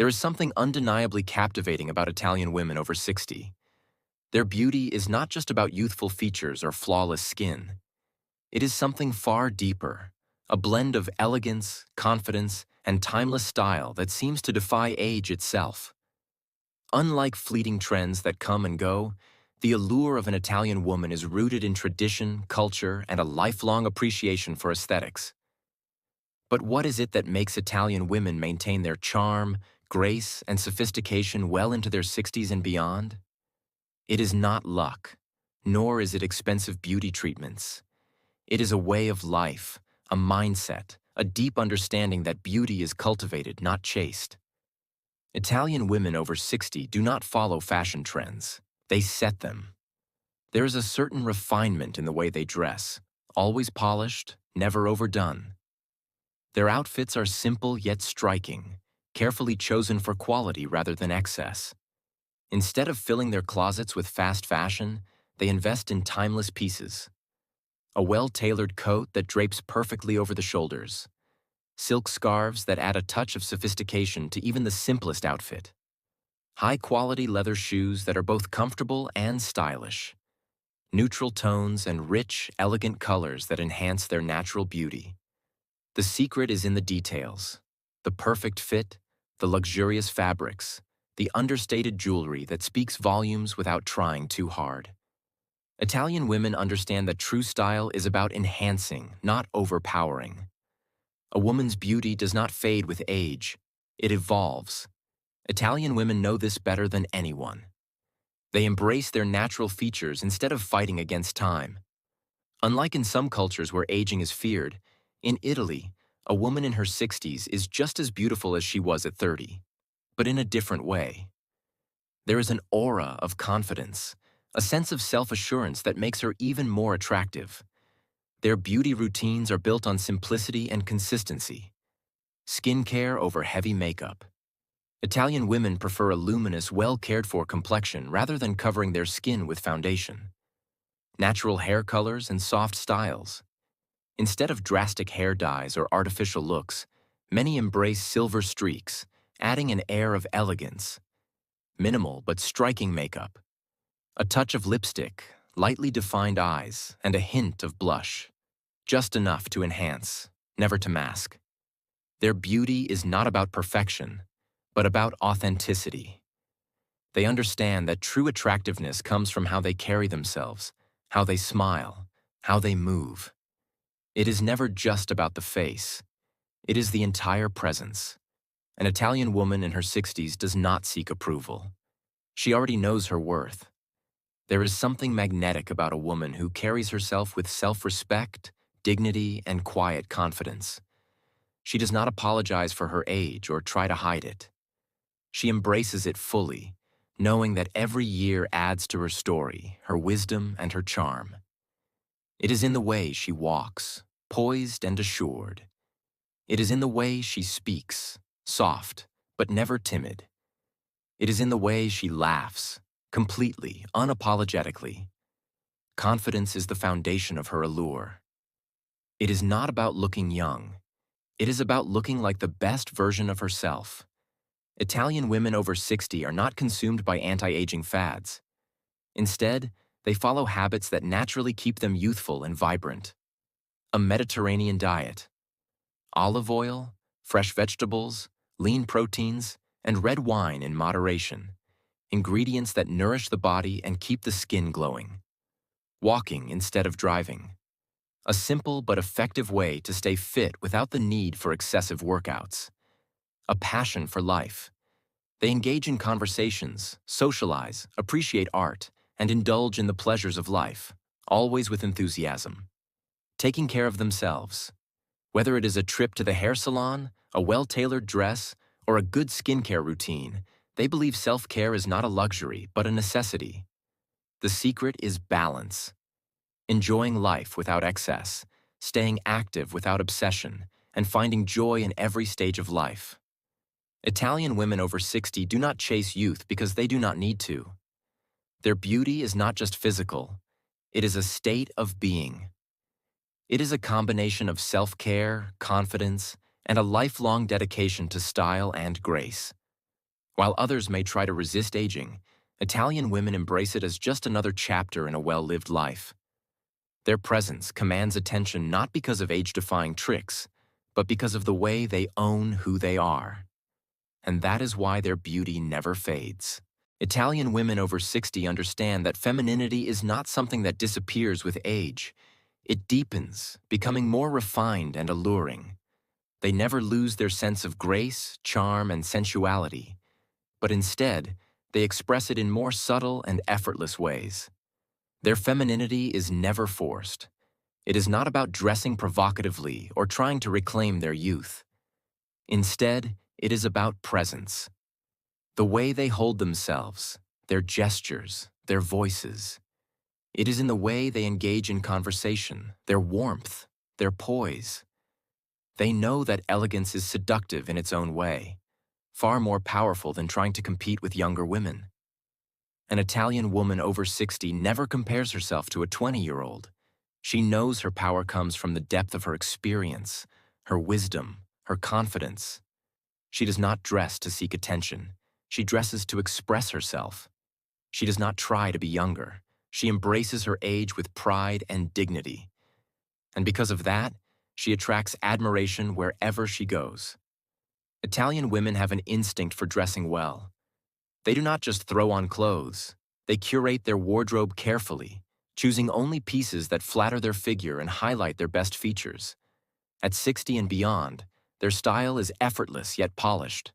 There is something undeniably captivating about Italian women over 60. Their beauty is not just about youthful features or flawless skin. It is something far deeper, a blend of elegance, confidence, and timeless style that seems to defy age itself. Unlike fleeting trends that come and go, the allure of an Italian woman is rooted in tradition, culture, and a lifelong appreciation for aesthetics. But what is it that makes Italian women maintain their charm, grace, and sophistication well into their 60s and beyond? It is not luck, nor is it expensive beauty treatments. It is a way of life, a mindset, a deep understanding that beauty is cultivated, not chased. Italian women over 60 do not follow fashion trends. They set them. There is a certain refinement in the way they dress, always polished, never overdone. Their outfits are simple yet striking, carefully chosen for quality rather than excess. Instead of filling their closets with fast fashion, they invest in timeless pieces. A well-tailored coat that drapes perfectly over the shoulders. Silk scarves that add a touch of sophistication to even the simplest outfit. High-quality leather shoes that are both comfortable and stylish. Neutral tones and rich, elegant colors that enhance their natural beauty. The secret is in the details. The perfect fit, the luxurious fabrics, the understated jewelry that speaks volumes without trying too hard. Italian women understand that true style is about enhancing, not overpowering. A woman's beauty does not fade with age. It evolves. Italian women know this better than anyone. They embrace their natural features instead of fighting against time. Unlike in some cultures where aging is feared, in Italy, a woman in her 60s is just as beautiful as she was at 30, but in a different way. There is an aura of confidence, a sense of self-assurance that makes her even more attractive. Their beauty routines are built on simplicity and consistency. Skincare over heavy makeup. Italian women prefer a luminous, well-cared-for complexion rather than covering their skin with foundation. Natural hair colors and soft styles. Instead of drastic hair dyes or artificial looks, many embrace silver streaks, adding an air of elegance. Minimal but striking makeup. A touch of lipstick, lightly defined eyes, and a hint of blush. Just enough to enhance, never to mask. Their beauty is not about perfection, but about authenticity. They understand that true attractiveness comes from how they carry themselves, how they smile, how they move. It is never just about the face. It is the entire presence. An Italian woman in her 60s does not seek approval. She already knows her worth. There is something magnetic about a woman who carries herself with self-respect, dignity, and quiet confidence. She does not apologize for her age or try to hide it. She embraces it fully, knowing that every year adds to her story, her wisdom, and her charm. It is in the way she walks, poised and assured. It is in the way she speaks, soft, but never timid. It is in the way she laughs, completely, unapologetically. Confidence is the foundation of her allure. It is not about looking young. It is about looking like the best version of herself. Italian women over 60 are not consumed by anti-aging fads. Instead, they follow habits that naturally keep them youthful and vibrant. A Mediterranean diet. Olive oil, fresh vegetables, lean proteins, and red wine in moderation. Ingredients that nourish the body and keep the skin glowing. Walking instead of driving. A simple but effective way to stay fit without the need for excessive workouts. A passion for life. They engage in conversations, socialize, appreciate art, and indulge in the pleasures of life, always with enthusiasm. Taking care of themselves. Whether it is a trip to the hair salon, a well-tailored dress, or a good skincare routine, they believe self-care is not a luxury, but a necessity. The secret is balance. Enjoying life without excess, staying active without obsession, and finding joy in every stage of life. Italian women over 60 do not chase youth because they do not need to. Their beauty is not just physical, it is a state of being. It is a combination of self-care, confidence, and a lifelong dedication to style and grace. While others may try to resist aging, Italian women embrace it as just another chapter in a well-lived life. Their presence commands attention not because of age-defying tricks, but because of the way they own who they are. And that is why their beauty never fades. Italian women over 60 understand that femininity is not something that disappears with age. It deepens, becoming more refined and alluring. They never lose their sense of grace, charm, and sensuality, but instead, they express it in more subtle and effortless ways. Their femininity is never forced. It is not about dressing provocatively or trying to reclaim their youth. Instead, it is about presence. The way they hold themselves, their gestures, their voices. It is in the way they engage in conversation, their warmth, their poise. They know that elegance is seductive in its own way, far more powerful than trying to compete with younger women. An Italian woman over 60 never compares herself to a 20-year-old. She knows her power comes from the depth of her experience, her wisdom, her confidence. She does not dress to seek attention. She dresses to express herself. She does not try to be younger. She embraces her age with pride and dignity. And because of that, she attracts admiration wherever she goes. Italian women have an instinct for dressing well. They do not just throw on clothes. They curate their wardrobe carefully, choosing only pieces that flatter their figure and highlight their best features. At 60 and beyond, their style is effortless yet polished.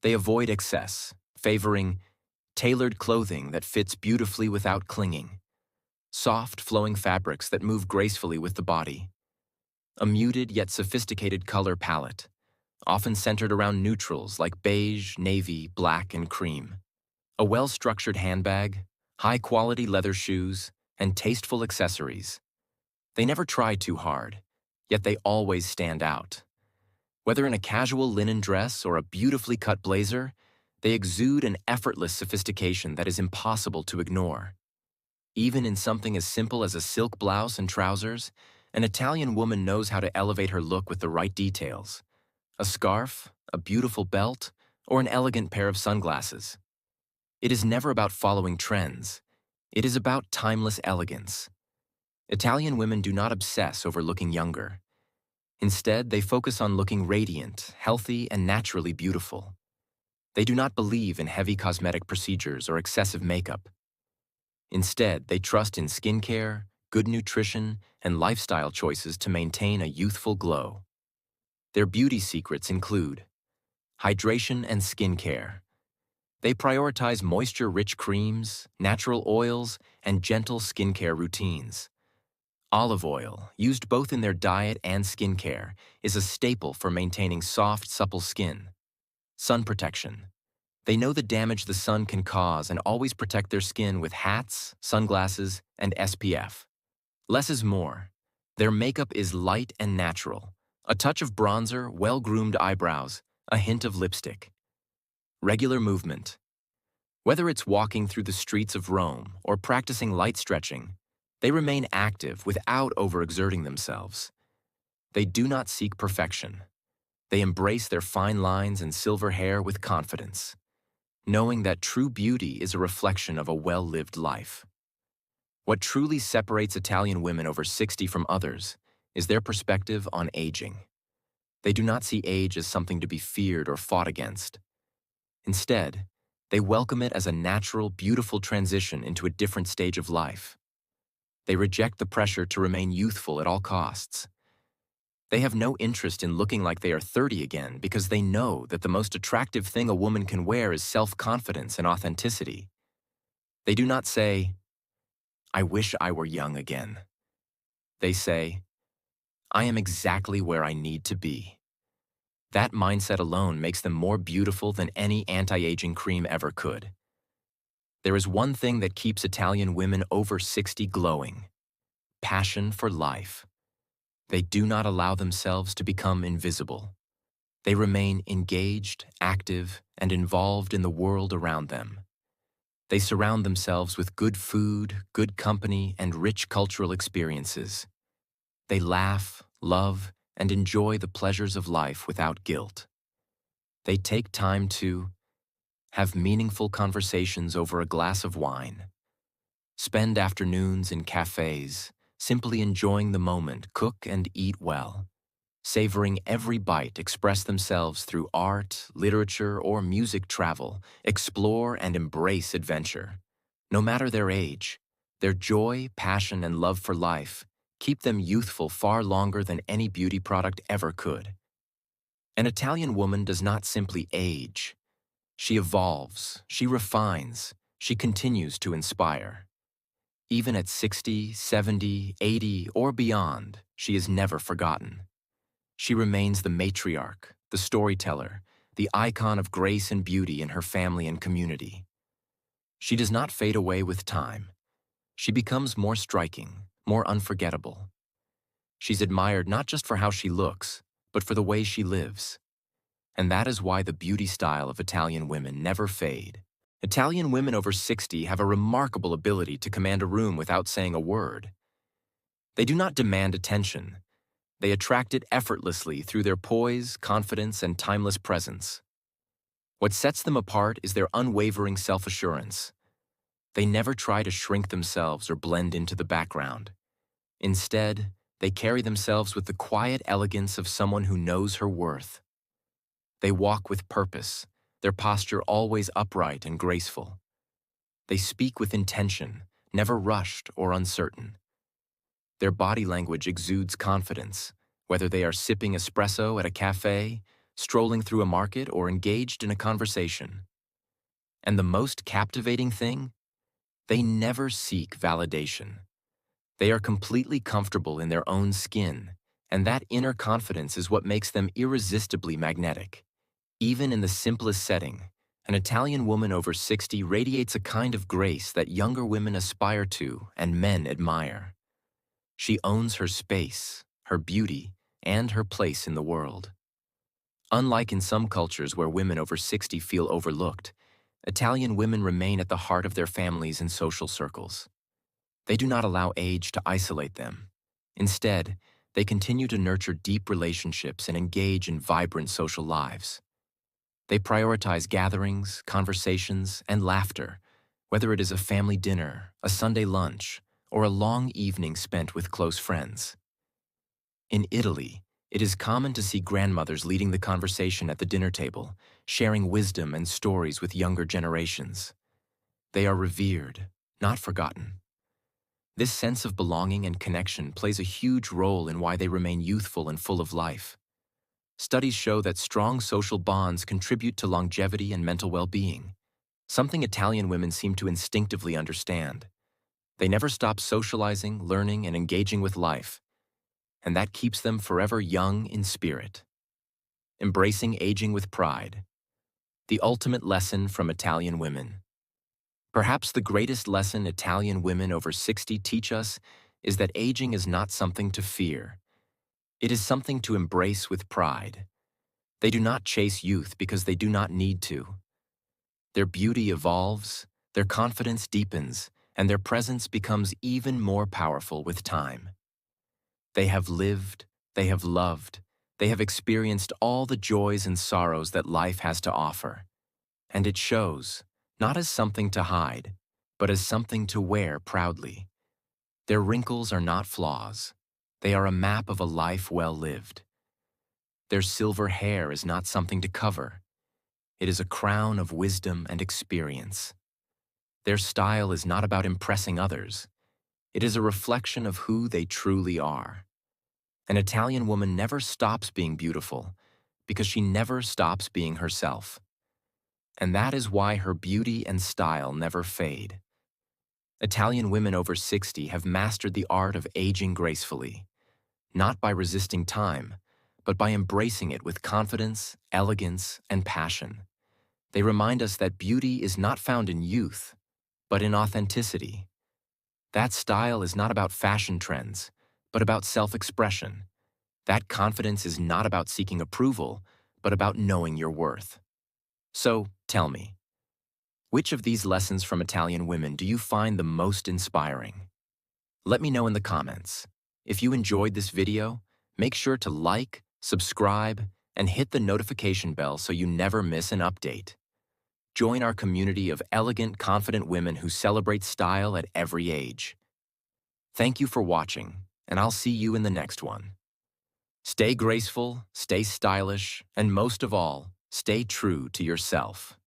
They avoid excess, favoring tailored clothing that fits beautifully without clinging, soft, flowing fabrics that move gracefully with the body, a muted yet sophisticated color palette, often centered around neutrals like beige, navy, black, and cream, a well-structured handbag, high-quality leather shoes, and tasteful accessories. They never try too hard, yet they always stand out. Whether in a casual linen dress or a beautifully cut blazer, they exude an effortless sophistication that is impossible to ignore. Even in something as simple as a silk blouse and trousers, an Italian woman knows how to elevate her look with the right details. A scarf, a beautiful belt, or an elegant pair of sunglasses. It is never about following trends. It is about timeless elegance. Italian women do not obsess over looking younger. Instead, they focus on looking radiant, healthy, and naturally beautiful. They do not believe in heavy cosmetic procedures or excessive makeup. Instead, they trust in skincare, good nutrition, and lifestyle choices to maintain a youthful glow. Their beauty secrets include hydration and skincare. They prioritize moisture-rich creams, natural oils, and gentle skincare routines. Olive oil, used both in their diet and skincare, is a staple for maintaining soft, supple skin. Sun protection. They know the damage the sun can cause and always protect their skin with hats, sunglasses, and SPF. Less is more. Their makeup is light and natural. A touch of bronzer, well-groomed eyebrows, a hint of lipstick. Regular movement. Whether it's walking through the streets of Rome or practicing light stretching, they remain active without overexerting themselves. They do not seek perfection. They embrace their fine lines and silver hair with confidence, knowing that true beauty is a reflection of a well-lived life. What truly separates Italian women over 60 from others is their perspective on aging. They do not see age as something to be feared or fought against. Instead, they welcome it as a natural, beautiful transition into a different stage of life. They reject the pressure to remain youthful at all costs. They have no interest in looking like they are 30 again because they know that the most attractive thing a woman can wear is self-confidence and authenticity. They do not say, "I wish I were young again." They say, "I am exactly where I need to be." That mindset alone makes them more beautiful than any anti-aging cream ever could. There is one thing that keeps Italian women over 60 glowing: passion for life. They do not allow themselves to become invisible. They remain engaged, active, and involved in the world around them. They surround themselves with good food, good company, and rich cultural experiences. They laugh, love, and enjoy the pleasures of life without guilt. They take time to Have meaningful conversations over a glass of wine. Spend afternoons in cafes, simply enjoying the moment, cook and eat well. Savoring every bite, express themselves through art, literature, or music. Travel, explore and embrace adventure. No matter their age, their joy, passion, and love for life keep them youthful far longer than any beauty product ever could. An Italian woman does not simply age. She evolves, she refines, she continues to inspire. Even at 60, 70, 80, or beyond, she is never forgotten. She remains the matriarch, the storyteller, the icon of grace and beauty in her family and community. She does not fade away with time. She becomes more striking, more unforgettable. She's admired not just for how she looks, but for the way she lives. And that is why the beauty style of Italian women never fade. Italian women over 60 have a remarkable ability to command a room without saying a word. They do not demand attention. They attract it effortlessly through their poise, confidence, and timeless presence. What sets them apart is their unwavering self-assurance. They never try to shrink themselves or blend into the background. Instead, they carry themselves with the quiet elegance of someone who knows her worth. They walk with purpose, their posture always upright and graceful. They speak with intention, never rushed or uncertain. Their body language exudes confidence, whether they are sipping espresso at a cafe, strolling through a market, or engaged in a conversation. And the most captivating thing? They never seek validation. They are completely comfortable in their own skin, and that inner confidence is what makes them irresistibly magnetic. Even in the simplest setting, an Italian woman over 60 radiates a kind of grace that younger women aspire to and men admire. She owns her space, her beauty, and her place in the world. Unlike in some cultures where women over 60 feel overlooked, Italian women remain at the heart of their families and social circles. They do not allow age to isolate them. Instead, they continue to nurture deep relationships and engage in vibrant social lives. They prioritize gatherings, conversations, and laughter, whether it is a family dinner, a Sunday lunch, or a long evening spent with close friends. In Italy, it is common to see grandmothers leading the conversation at the dinner table, sharing wisdom and stories with younger generations. They are revered, not forgotten. This sense of belonging and connection plays a huge role in why they remain youthful and full of life. Studies show that strong social bonds contribute to longevity and mental well-being, something Italian women seem to instinctively understand. They never stop socializing, learning, and engaging with life, and that keeps them forever young in spirit. Embracing aging with pride. The ultimate lesson from Italian women. Perhaps the greatest lesson Italian women over 60 teach us is that aging is not something to fear. It is something to embrace with pride. They do not chase youth because they do not need to. Their beauty evolves, their confidence deepens, and their presence becomes even more powerful with time. They have lived, they have loved, they have experienced all the joys and sorrows that life has to offer. And it shows, not as something to hide, but as something to wear proudly. Their wrinkles are not flaws. They are a map of a life well lived. Their silver hair is not something to cover. It is a crown of wisdom and experience. Their style is not about impressing others. It is a reflection of who they truly are. An Italian woman never stops being beautiful because she never stops being herself. And that is why her beauty and style never fade. Italian women over 60 have mastered the art of aging gracefully, not by resisting time, but by embracing it with confidence, elegance, and passion. They remind us that beauty is not found in youth, but in authenticity. That style is not about fashion trends, but about self-expression. That confidence is not about seeking approval, but about knowing your worth. So, tell me, which of these lessons from Italian women do you find the most inspiring? Let me know in the comments. If you enjoyed this video, make sure to like, subscribe, and hit the notification bell so you never miss an update. Join our community of elegant, confident women who celebrate style at every age. Thank you for watching, and I'll see you in the next one. Stay graceful, stay stylish, and most of all, stay true to yourself.